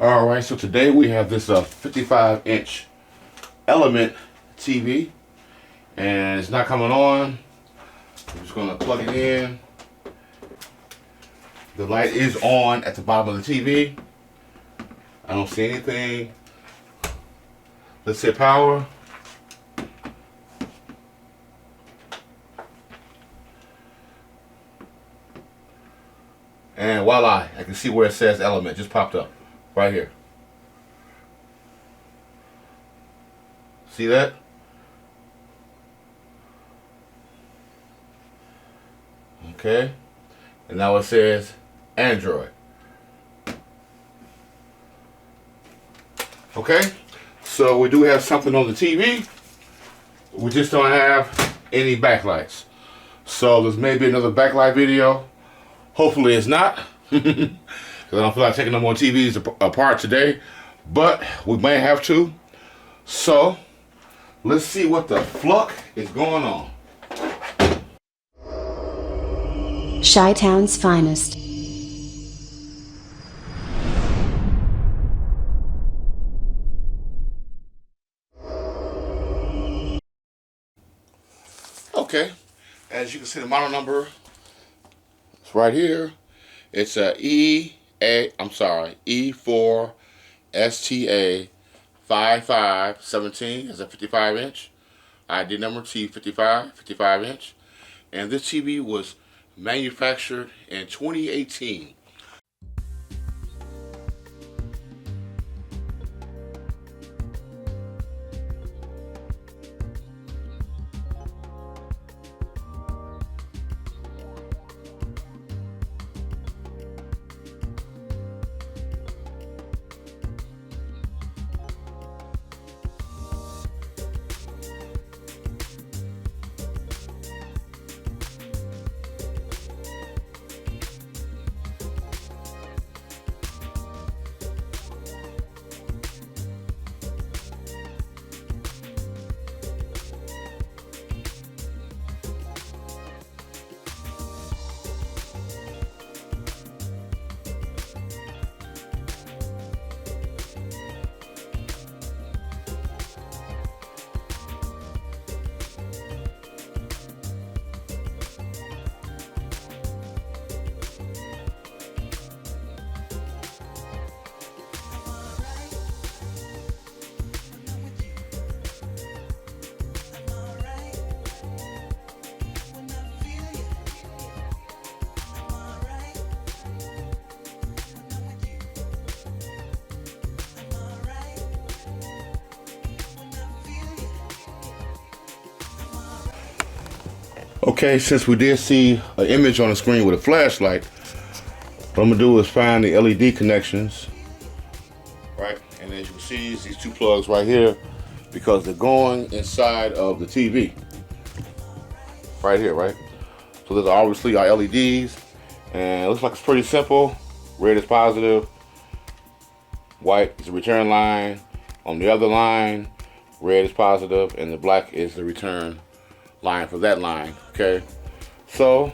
Alright, so today we have this 55-inch Element TV, and it's not coming on. I'm just going to plug it in. The light is on at the bottom of the TV. I don't see anything. Let's hit power. And voila, I can see where it says Element, just popped up right here. See that? Okay. And now it says Android. Okay. So we do have something on the TV. We just don't have any backlights. So there's maybe another backlight video. Hopefully it's not. Because I don't feel like taking no more TVs apart today. But we may have to. So let's see what the fluck is going on. Chi-Town's finest. Okay, as you can see, the model number is right here. It's a E4STA5517. It's a 55-inch. ID number T55, 55-inch. And this TV was manufactured in 2018. Okay, since we did see an image on the screen with a flashlight, what I'm gonna do is find the LED connections, right? And as you can see, these two plugs right here, because they're going inside of the TV, right here, right? So there's obviously our LEDs, and it looks like it's pretty simple. Red is positive, white is the return line. On the other line, red is positive, and the black is the return line for that line. Okay, so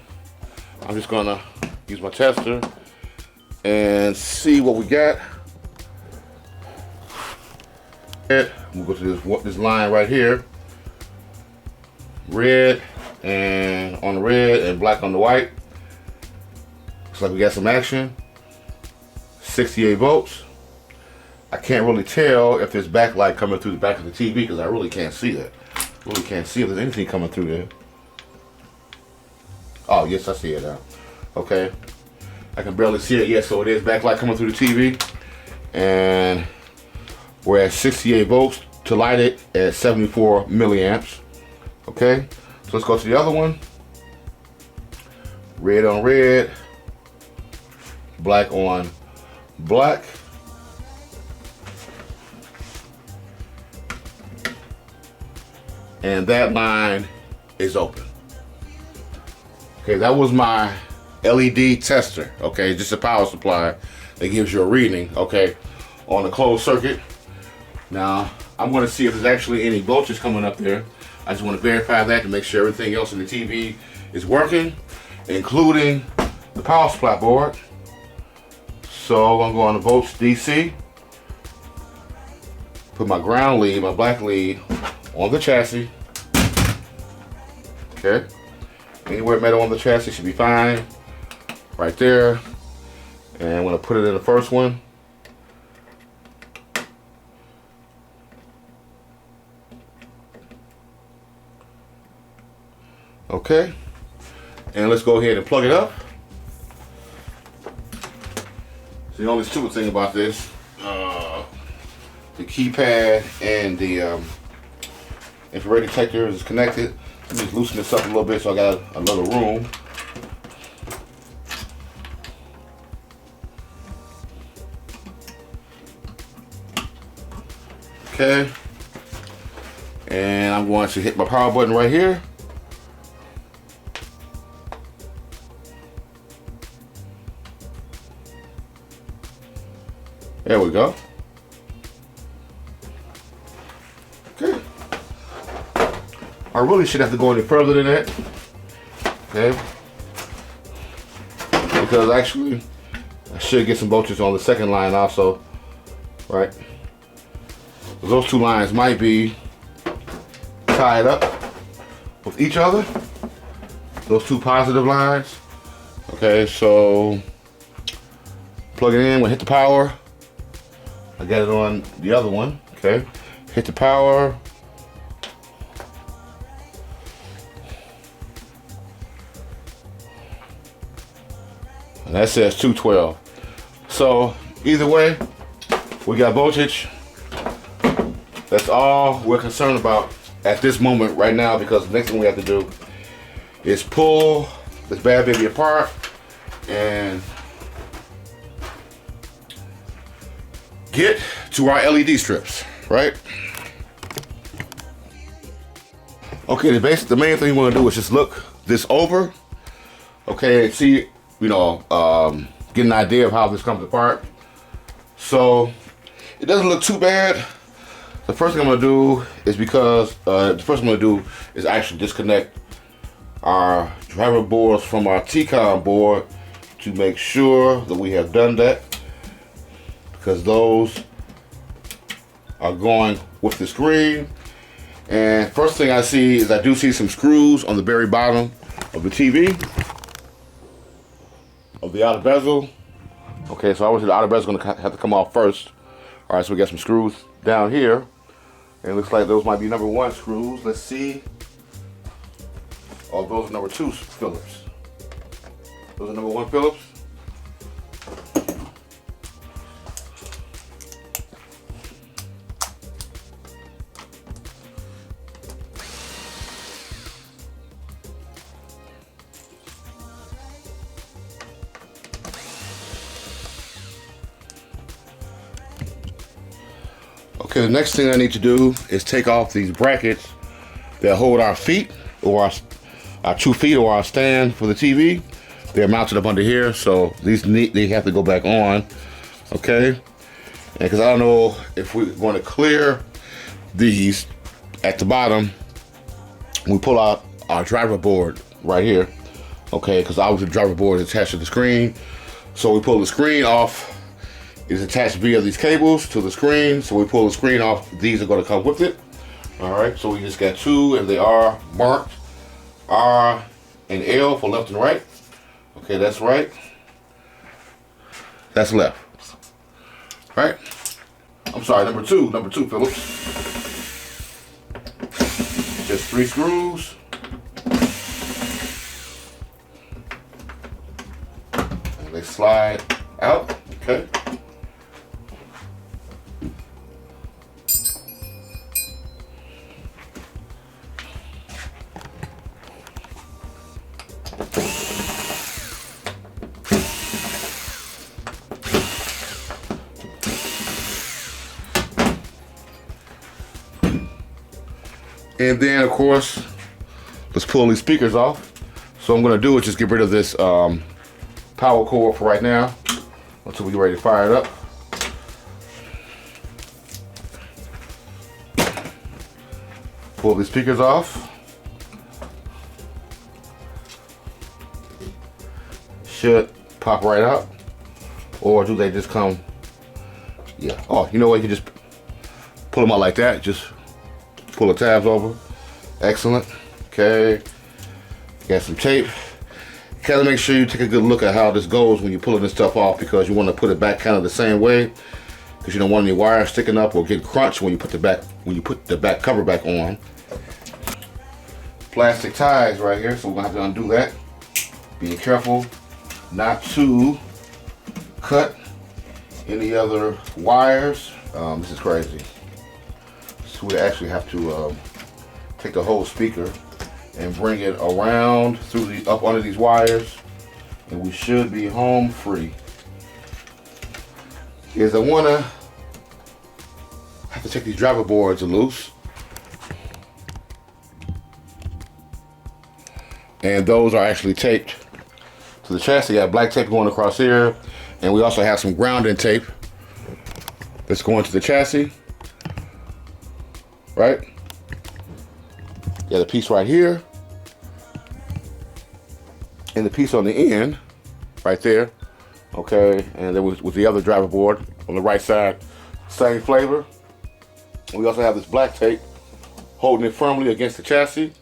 I'm just gonna use my tester and see what we got. We'll go to this line right here, red and on the red and black on the white. Looks like we got some action. 68 volts. I can't really tell if there's backlight coming through the back of the TV because I really can't see that. Really can't see if there's anything coming through there. Oh, yes, I see it now. Okay. I can barely see it yet, so it is backlight coming through the TV. And we're at 68 volts to light it at 74 milliamps. Okay. So let's go to the other one. Red on red. Black on black. And that line is open. Okay, that was my LED tester. Okay, just a power supply that gives you a reading, okay, on the closed circuit. Now, I'm going to see if there's actually any voltage coming up there. I just want to verify that to make sure everything else in the TV is working, including the power supply board. So I'm going to go on the volts DC. put my ground lead, my black lead, on the chassis. Okay. Anywhere metal on the chassis should be fine. Right there. And I'm going to put it in the first one. Okay. And let's go ahead and plug it up. So the only stupid thing about this, the keypad and the infrared detector is connected. Let me just loosen this up a little bit so I got a little room. Okay. And I'm going to hit my power button right here. There we go. Okay. I really should have to go any further than that. Okay. Because actually, I should get some voltage on the second line also. Right. Those two lines might be tied up with each other. Those two positive lines. Okay, so plug it in, we'll hit the power. I got it on the other one, okay? Hit the power. And that says 212. So either way, we got voltage. That's all we're concerned about at this moment right now, because the next thing we have to do is pull this bad baby apart and get to our LED strips, right? Okay, the main thing you want to do is just look this over, okay, and see, you know, get an idea of how this comes apart. So it doesn't look too bad. The first thing I'm gonna do is actually disconnect our driver boards from our TCON board to make sure that we have done that, because those are going with the screen. And first thing I see is I do see some screws on the very bottom of the TV, of the outer bezel. Okay, so obviously the outer bezel is gonna have to come off first. All right, so we got some screws down here. And it looks like those might be number 1 screws. Let's see. Oh, those are number 2 Phillips. Those are number 1 Phillips. Okay, the next thing I need to do is take off these brackets that hold our feet, or our 2 feet, or our stand for the TV. They're mounted up under here, so they have to go back on. Okay, and because I don't know if we're going to clear these at the bottom, we pull out our driver board right here. Okay, because obviously the driver board is attached to the screen, so we pull the screen off. It's attached via these cables to the screen, so we pull the screen off. These are going to come with it. All right, so we just got 2, and they are marked R and L for left and right. Okay, that's right. That's left. Right? I'm sorry, number 2 Phillips. Just 3 screws. And they slide out. Okay. And then, of course, let's pull these speakers off. So what I'm gonna do is just get rid of this power cord for right now until we get ready to fire it up. Pull these speakers off. Should pop right out. Or do they just come? Yeah. Oh, you know what? You can just pull them out like that. Just pull the tabs over. Excellent. Okay. Got some tape. Kind of make sure you take a good look at how this goes when you're pulling this stuff off, because you want to put it back kind of the same way, because you don't want any wires sticking up or get crunched when you put the back cover back on. Plastic ties right here, so we're gonna have to undo that. Being careful not to cut any other wires. This is crazy. So we actually have to take the whole speaker and bring it around through up under these wires, and we should be home free. Is I wanna have to take these driver boards loose, and those are actually taped to the chassis. You got black tape going across here, and we also have some grounding tape that's going to the chassis, right? You got a piece right here, and the piece on the end, right there, okay? And then with the other driver board on the right side, same flavor. We also have this black tape holding it firmly against the chassis,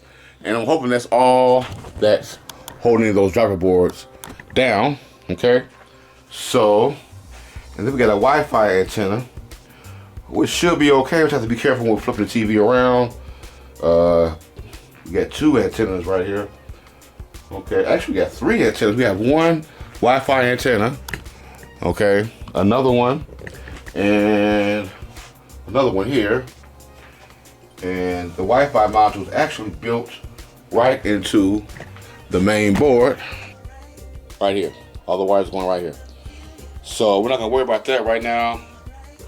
and I'm hoping that's all that's holding those driver boards down, okay? So, and then we got a Wi-Fi antenna, which should be okay. We just have to be careful when we're flipping the TV around. We got two antennas right here. Okay, actually we got three antennas. We have one Wi-Fi antenna, okay, another one, and another one here. And the Wi-Fi module is actually built right into the main board, right here. All the wires going right here. So we're not gonna worry about that right now.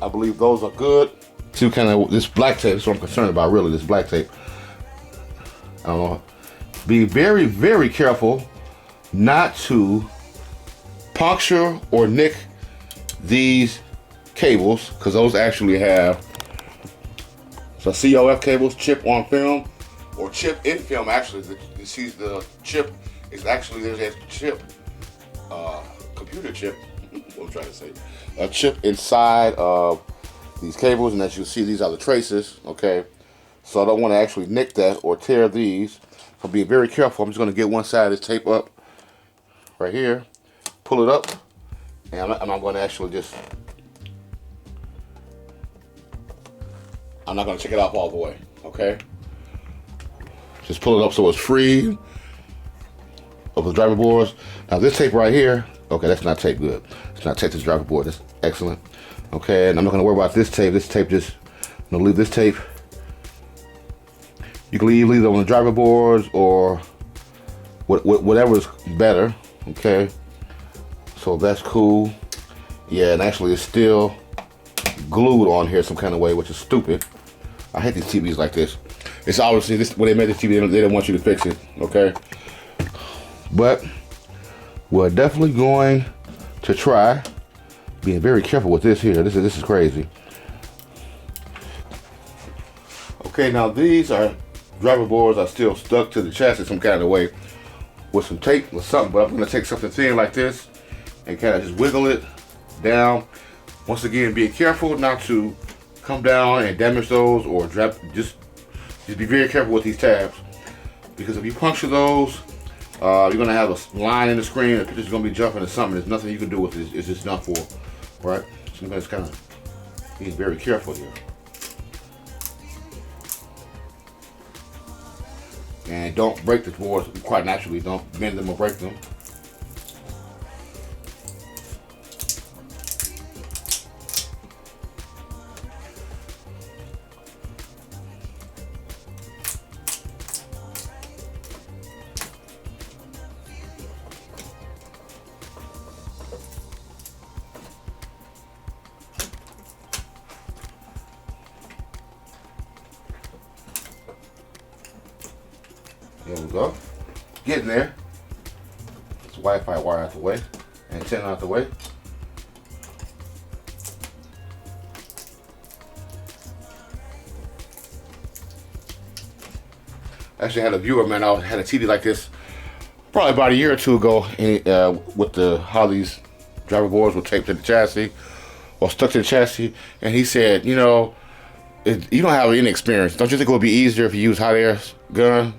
I believe those are good. See, kind of this black tape, that's what I'm concerned about really, this black tape. I don't know. Be very, very careful not to puncture or nick these cables, because those actually have so COF cables, chip on film, or chip in film. Actually, you see the chip is actually, there's a chip, computer chip, what I'm trying to say, a chip inside of these cables, and as you see, these are the traces, okay? So I don't want to actually nick that or tear these. So be very careful. I'm just going to get one side of this tape up right here, pull it up, and I'm going to actually just, I'm not going to take it off all the way, okay? Just pull it up so it's free of the driver boards. Now this tape right here, okay, that's not taped good. It's not taped to the driver board. That's excellent. Okay, and I'm not going to worry about this tape. This tape just, I'm going to leave this tape. You can leave either on the driver boards or whatever's better, okay? So that's cool. Yeah, and actually it's still glued on here some kind of way, which is stupid. I hate these TVs like this. It's obviously this, when they made this TV, they didn't want you to fix it, okay? But we're definitely going to try being very careful with this here. This is crazy. Okay, now these are driver boards are still stuck to the chassis some kind of way with some tape or something, but I'm going to take something thin like this and kind of just wiggle it down. Once again, be careful not to come down and damage those or drop. Just be very careful with these tabs, because if you puncture those, you're going to have a line in the screen. The picture's going to be jumping or something. There's nothing you can do with it. It's just done for, right? So I'm going to kind of be very careful here. And don't break the boards quite naturally. Don't bend them or break them. There we go. Getting there. It's Wi-Fi wire out the way. Antenna out the way. Actually, I had a viewer, man. I had a TV like this probably about a year or two ago, and, with how these driver boards were taped to the chassis or stuck to the chassis, and he said, you know, you don't have any experience. Don't you think it would be easier if you use hot air gun?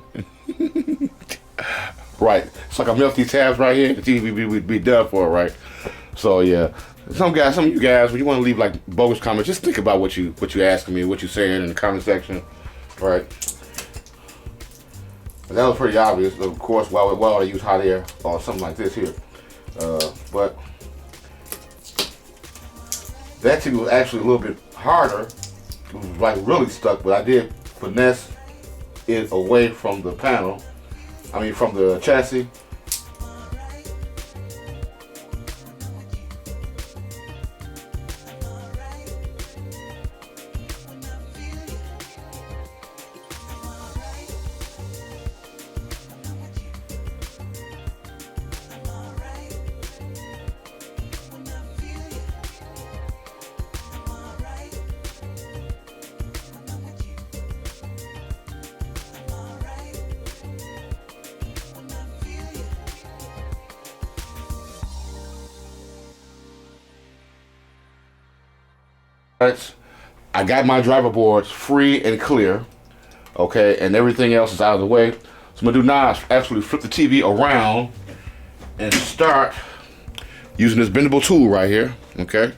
Right. It's like I melt these tabs right here. The TV would be done for it, right? So yeah. Some of you guys, when you want to leave like bogus comments, just think about what you asking me, what you saying in the comment section, right? But that was pretty obvious, of course. Why would I use hot air or something like this here? But that TV was actually a little bit harder. It was like really stuck, but I did finesse it away from the panel. I mean, from the chassis. I got my driver boards free and clear, okay, and everything else is out of the way. So I'm gonna do now is actually flip the TV around and start using this bendable tool right here, okay,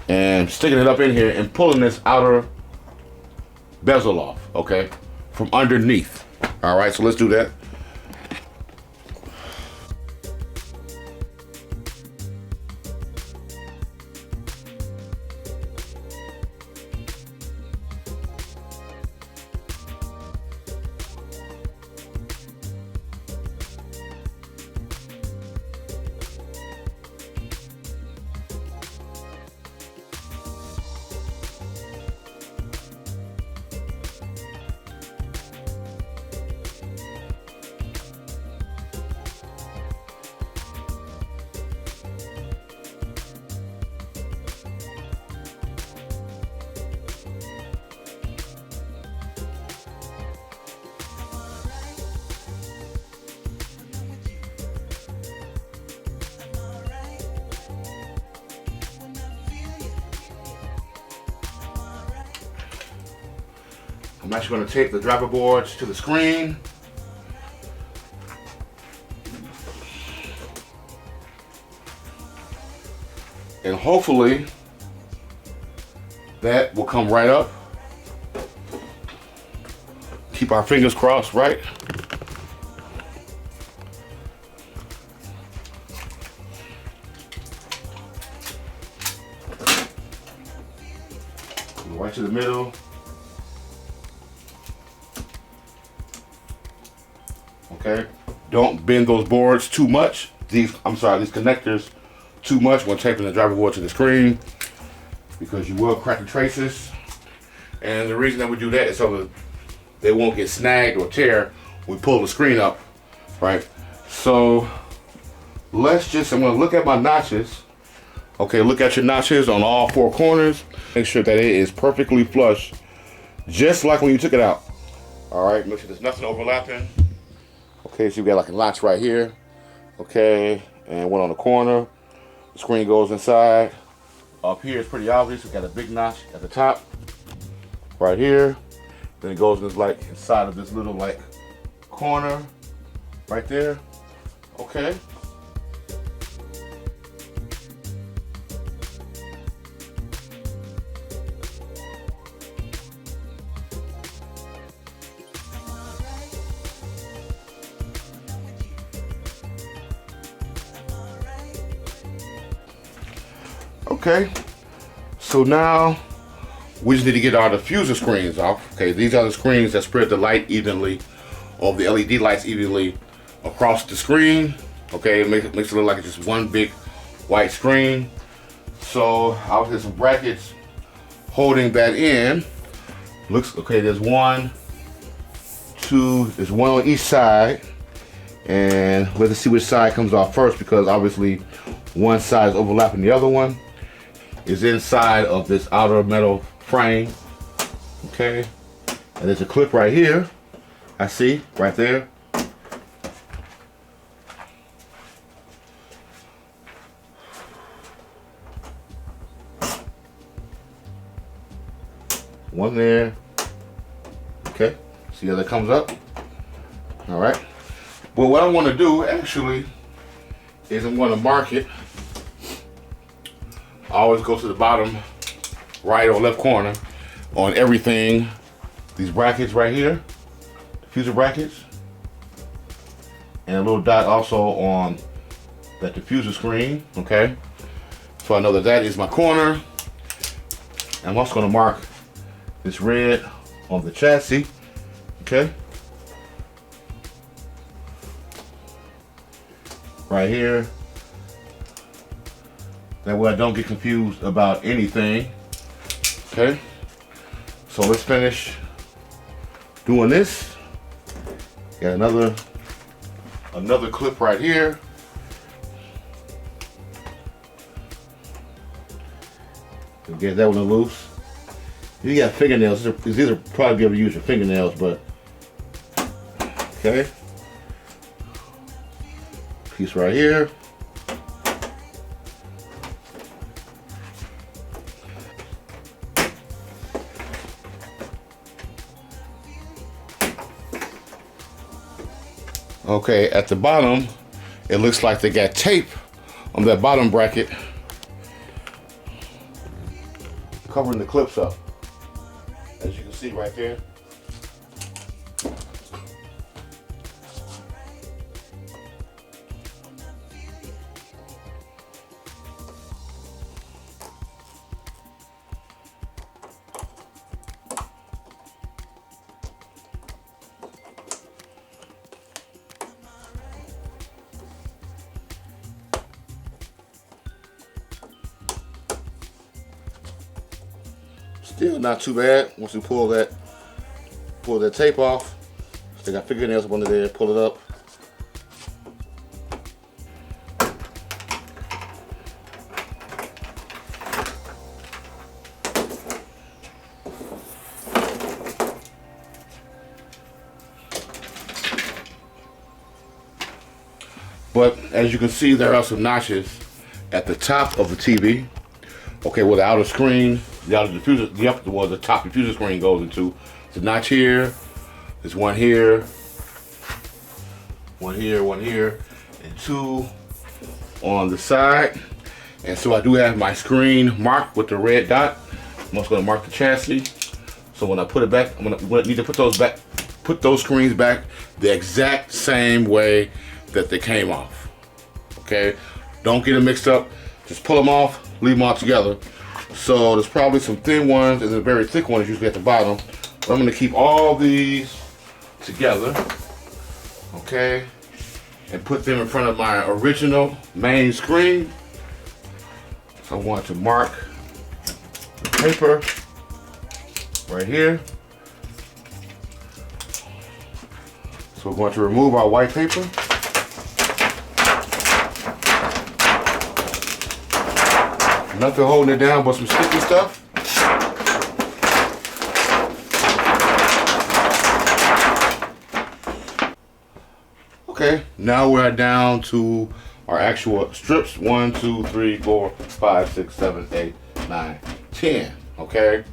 and sticking it up in here and pulling this outer bezel off, okay, from underneath. All right, so let's do that. I'm actually going to tape the driver boards to the screen. And hopefully that will come right up. Keep our fingers crossed, right? Right to the middle. Okay, don't bend those boards too much. These connectors too much when taping the driver board to the screen, because you will crack the traces. And the reason that we do that is so that they won't get snagged or tear when we pull the screen up, right? So I'm gonna look at my notches. Okay, look at your notches on all four corners. Make sure that it is perfectly flush, just like when you took it out. All right, make sure there's nothing overlapping. Okay, so you got like a notch right here, okay, and one on the corner. The screen goes inside. Up here it's pretty obvious. We got a big notch at the top, right here. Then it goes inside of this little corner, right there. Okay. Okay, so now we just need to get our diffuser screens off. Okay, these are the screens that spread the light evenly, or the LED lights evenly across the screen. Okay, it makes it look like it's just one big white screen. So I'll get some brackets holding that in. Looks okay. There's one, two. There's one on each side, and let's see which side comes off first, because obviously one side is overlapping the other one. Is inside of this outer metal frame. Okay, and there's a clip right here. I see right there. One there. Okay. See how that comes up? All right. Well, what I want to do actually is I'm going to mark it. I always go to the bottom right or left corner on everything. These brackets right here, diffuser brackets, and a little dot also on that diffuser screen. Okay. So I know that that is my corner. I'm also going to mark this red on the chassis. Okay. Right here. That way I don't get confused about anything. Okay. So let's finish doing this. Got another clip right here. Get that one loose. You got fingernails. These are probably be able to use your fingernails, but okay. Piece right here. Okay, at the bottom, it looks like they got tape on that bottom bracket covering the clips up. As you can see right there. Still not too bad once you pull that tape off. Still got fingernails up under there, pull it up. But as you can see, there are some notches at the top of the TV. Okay, where the outer screen, the outer diffuser, where the top diffuser screen goes into. There's a notch here, there's one here, one here, and two on the side. And so I do have my screen marked with the red dot. I'm also gonna mark the chassis. So when I put it back, I'm gonna need to put those screens back the exact same way that they came off. Okay, don't get them mixed up. Just pull them off, leave them all together. So there's probably some thin ones and a very thick one is usually at the bottom. But I'm gonna keep all these together, okay, and put them in front of my original main screen. So I want to mark the paper right here. So we're going to remove our white paper. Nothing holding it down but some sticky stuff. Okay, now we're down to our actual strips. 1, 2, 3, 4, 5, 6, 7, 8, 9, 10. Okay,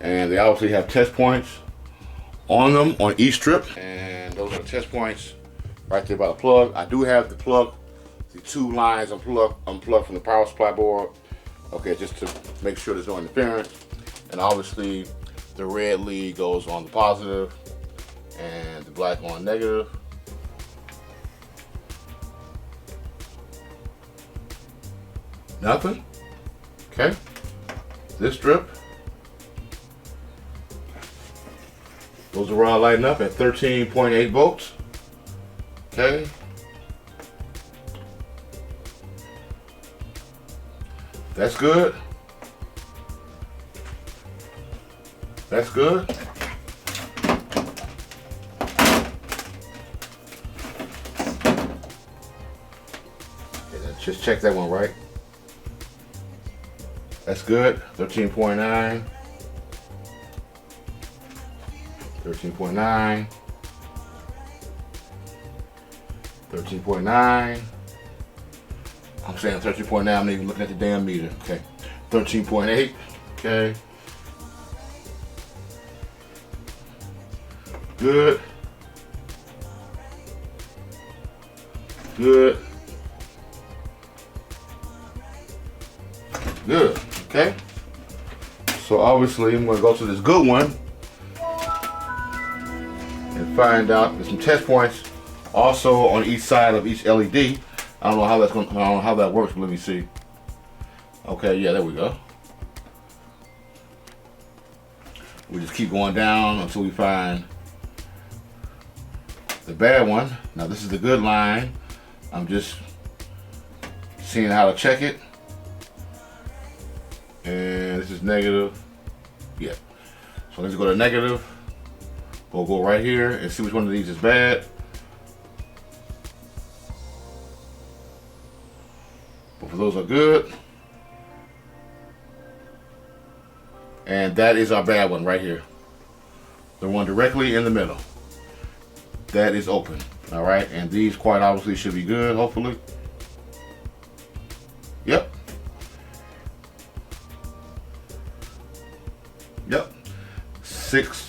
and they obviously have test points on them on each strip, and those are the test points right there by the plug. I do have the plug, the two lines unplugged from the power supply board. Okay, just to make sure there's no interference. And obviously the red lead goes on the positive and the black on negative. Nothing. Okay. This strip, those are all lighting up at 13.8 volts. Okay. That's good. That's good. Okay, just check that one right. That's good. 13.9. 13.9. 13.9. I'm saying 13.9, I'm not even looking at the damn meter. Okay. 13.8. Okay. Good. Good. Good. Okay. So obviously I'm going to go to this good one and find out there's some test points also on each side of each LED. I don't know how that's going. I don't know how that works, but let me see. Okay, yeah, there we go. We just keep going down until we find the bad one. Now this is the good line. I'm just seeing how to check it. And this is negative. Yeah. So let's go to negative. We'll go right here and see which one of these is bad. Both of those are good. And that is our bad one right here. The one directly in the middle. That is open. All right. And these quite obviously should be good, hopefully. Yep. Yep.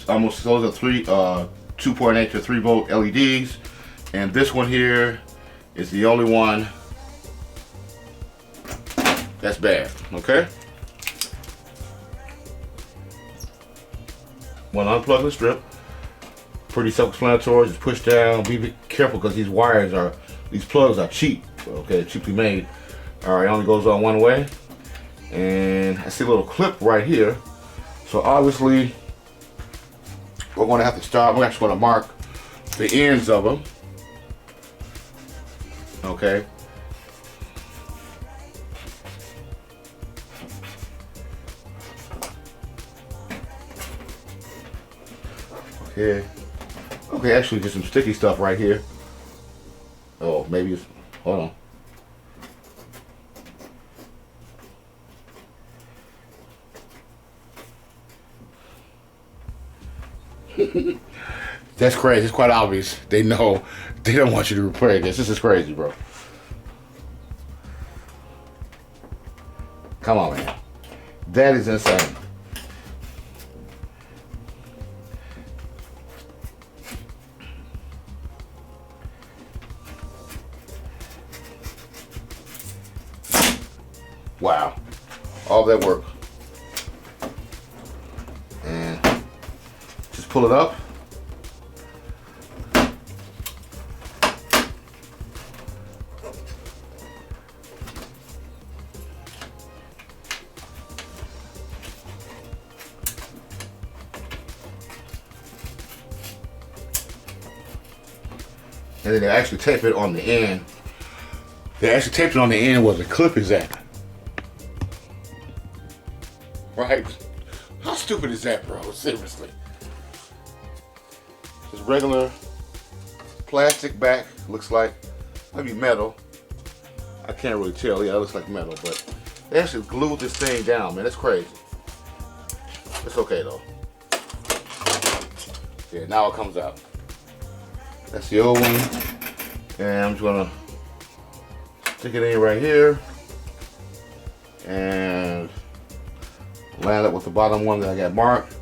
Almost those are 2.8 to 3 volt LEDs. And this one here is the only one that's bad. Okay. Want to unplug the strip. Pretty self-explanatory. Just push down. Be careful because these plugs are cheap. Okay, cheaply made. All right, it only goes on one way. And I see a little clip right here. So obviously, we're going to have to start. We're actually going to mark the ends of them. Okay. Okay. Okay, actually just some sticky stuff right here. Oh, maybe it's, hold on. That's crazy. It's quite obvious. They know. They don't want you to repair this. This is crazy, bro. Come on, man. That is insane. Wow. All that work. And just pull it up. And then they actually tape it on the end. They actually taped it on the end where the clip is at. Right? How stupid is that, bro? Seriously. Just regular plastic back. Looks like maybe metal. I can't really tell. Yeah, it looks like metal, but they actually glued this thing down, man. That's crazy. It's okay though. Yeah, now it comes out. That's the old one. And I'm just gonna stick it in right here and land up with the bottom one that I got marked.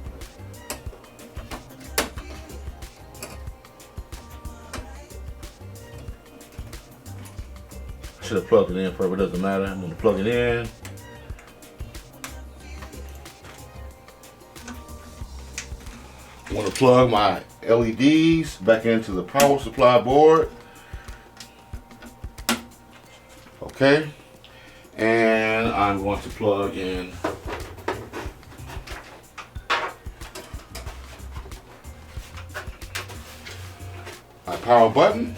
Should have plugged it in first, but it doesn't matter. I'm gonna plug it in. I'm gonna plug my LEDs back into the power supply board. Okay. And I'm going to plug in my power button.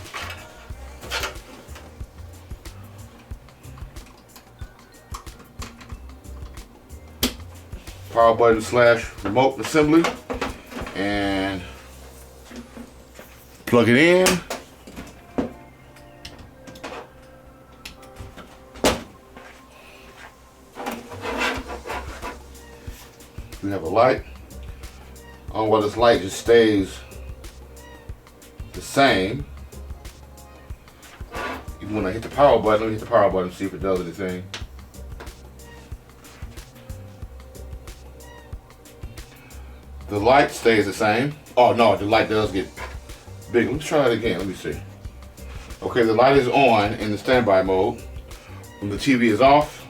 Power button / remote assembly. And plug it in. We have a light. Oh, well, this light just stays the same. Even when I hit the power button, let me hit the power button and see if it does anything. The light stays the same. Oh no, the light does get bigger. Let's try it again. Let me see. Okay, the light is on in the standby mode when the TV is off,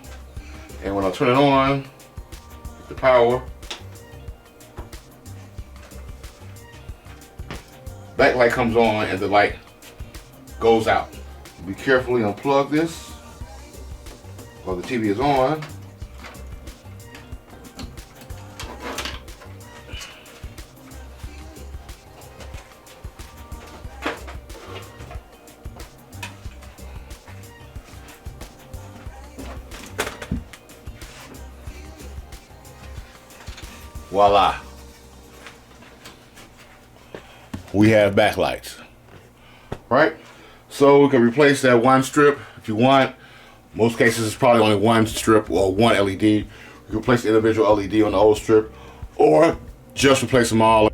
and when I turn it on, the power, backlight comes on and the light goes out. Be carefully unplug this while the TV is on. Voila. We have backlights. Right? So we can replace that one strip if you want. Most cases it's probably only one strip or one LED. You can replace the individual LED on the old strip or just replace them all.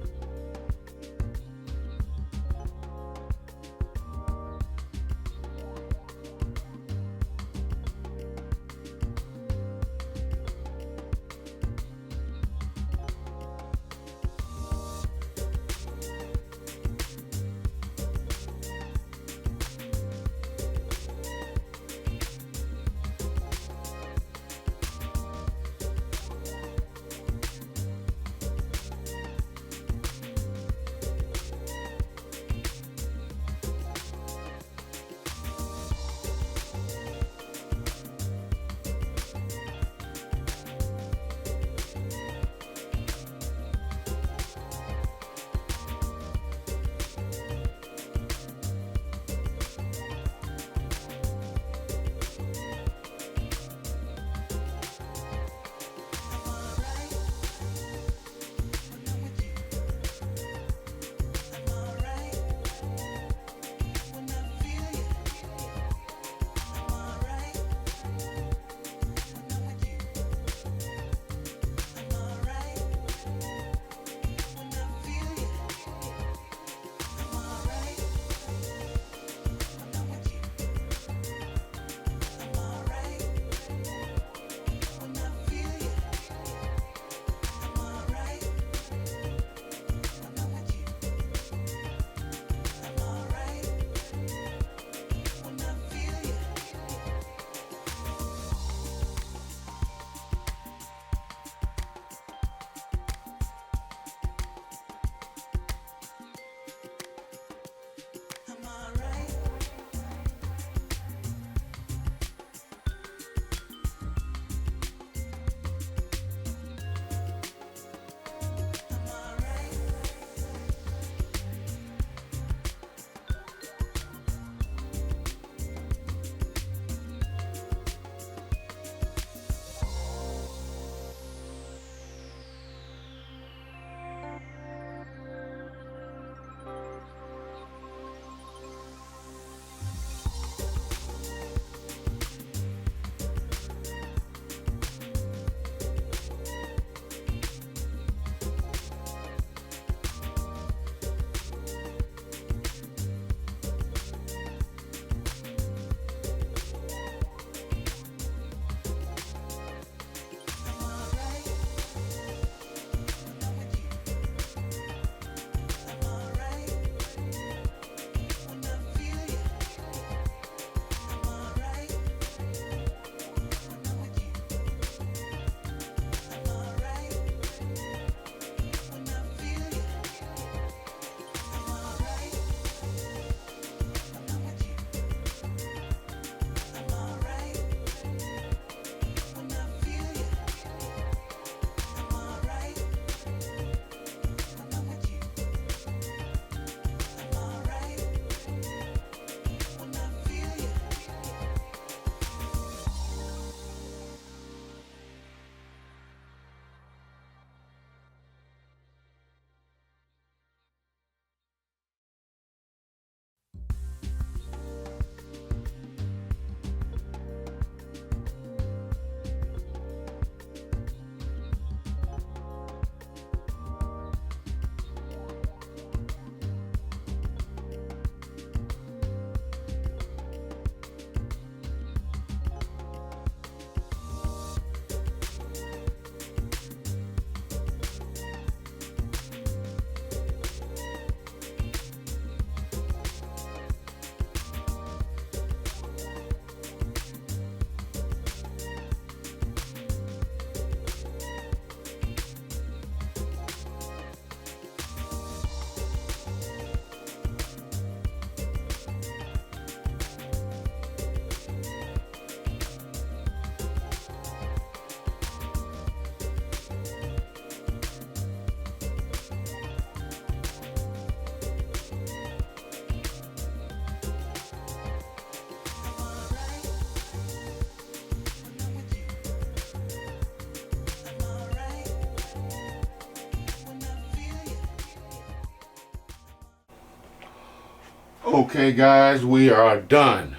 Okay guys, we are done.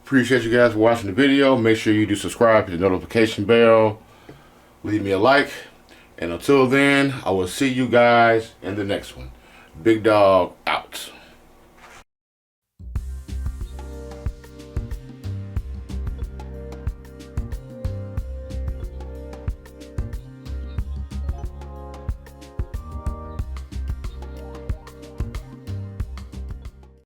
Appreciate you guys for watching the video. Make sure you do subscribe, hit the notification bell, leave me a like, and until then, I will see you guys in the next one. Big Dog out.